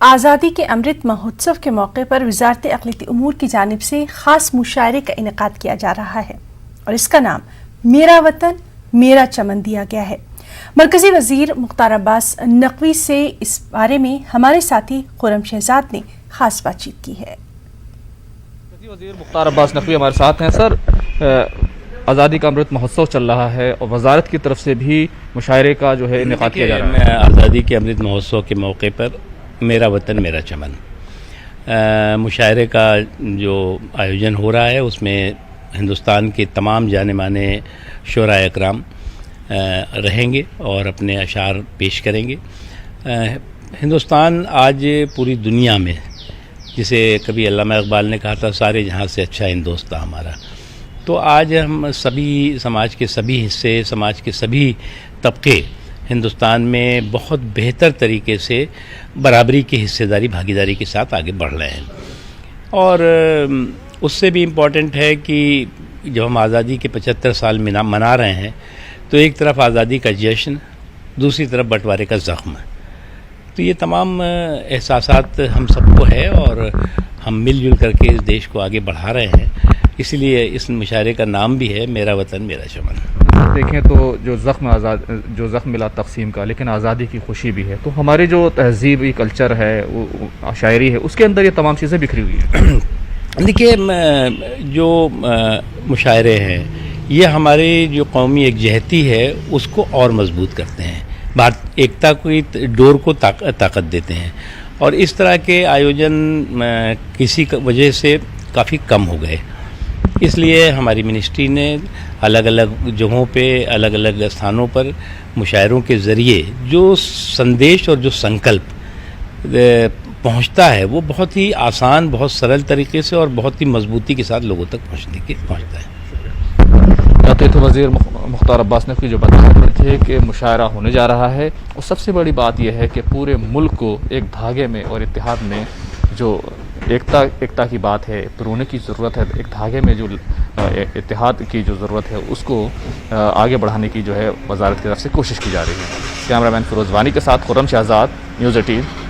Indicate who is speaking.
Speaker 1: آزادی کے امرت مہوتسو کے موقع پر وزارت اقلیتی امور کی جانب سے خاص مشاعرے کا انعقاد کیا جا رہا ہے اور اس کا نام میرا وطن میرا چمن دیا گیا ہے۔ مرکزی وزیر مختار عباس نقوی سے اس بارے میں ہمارے ساتھی خرم شہزاد نے خاص بات چیت کی ہے۔
Speaker 2: مرکزی وزیر مختار عباس نقوی ہمارے ساتھ ہیں۔ سر، آزادی کا امرت مہوتسو چل رہا ہے اور وزارت کی طرف سے بھی مشاعرے کا جو ہے انعقاد کیا جا رہا ہے۔
Speaker 3: آزادی کے امرت مہوتسو کے موقع پر میرا وطن میرا چمن مشاعرے کا جو آیوجن ہو رہا ہے، اس میں ہندوستان کے تمام جانے مانے شعراء اکرام رہیں گے اور اپنے اشعار پیش کریں گے۔ ہندوستان آج پوری دنیا میں، جسے کبھی علامہ اقبال نے کہا تھا سارے جہاں سے اچھا ہندوستان ہمارا، تو آج ہم سبھی سماج کے سبھی حصے، سماج کے سبھی طبقے ہندوستان میں بہت بہتر طریقے سے برابری کی حصے داری بھاگیداری کے ساتھ آگے بڑھ رہے ہیں۔ اور اس سے بھی امپورٹنٹ ہے کہ جب ہم آزادی کے 75 سال منا رہے ہیں تو ایک طرف آزادی کا جشن، دوسری طرف بٹوارے کا زخم، تو یہ تمام احساسات ہم سب کو ہے اور ہم مل جل کر کے اس دیش کو آگے بڑھا رہے ہیں۔ اسی لیے اس مشاعرے کا نام بھی ہے میرا وطن میرا چمن۔
Speaker 2: دیکھیں تو جو زخم ملا تقسیم کا، لیکن آزادی کی خوشی بھی ہے، تو ہماری جو تہذیبی کلچر ہے، شاعری ہے، اس کے اندر یہ تمام چیزیں بکھری ہوئی ہیں۔
Speaker 3: دیکھیے، جو مشاعرے ہیں یہ ہماری جو قومی یکجہتی ہے اس کو اور مضبوط کرتے ہیں، ایکتا کی ڈور کو طاقت دیتے ہیں، اور اس طرح کے آیوجن کسی وجہ سے کافی کم ہو گئے۔ اس لیے ہماری منسٹری نے الگ الگ جگہوں پہ، الگ الگ استھانوں پر مشاعروں کے ذریعے جو سندیش اور جو سنکلپ پہنچتا ہے وہ بہت ہی آسان، بہت سرل طریقے سے اور بہت ہی مضبوطی کے ساتھ لوگوں تک پہنچتا ہے۔
Speaker 2: تو وزیر مختار عباس نقوی جو بتا رہے تھے کہ مشاعرہ ہونے جا رہا ہے، اور سب سے بڑی بات یہ ہے کہ پورے ملک کو ایک دھاگے میں اور اتحاد میں، جو ایکتا کی بات ہے، پرونے کی ضرورت ہے، ایک دھاگے میں جو اتحاد کی جو ضرورت ہے اس کو آگے بڑھانے کی جو ہے وزارت کی طرف سے کوشش کی جا رہی ہے۔ کیمرہ مین فیروز وانی کے ساتھ خرم شہزاد، نیوز 18۔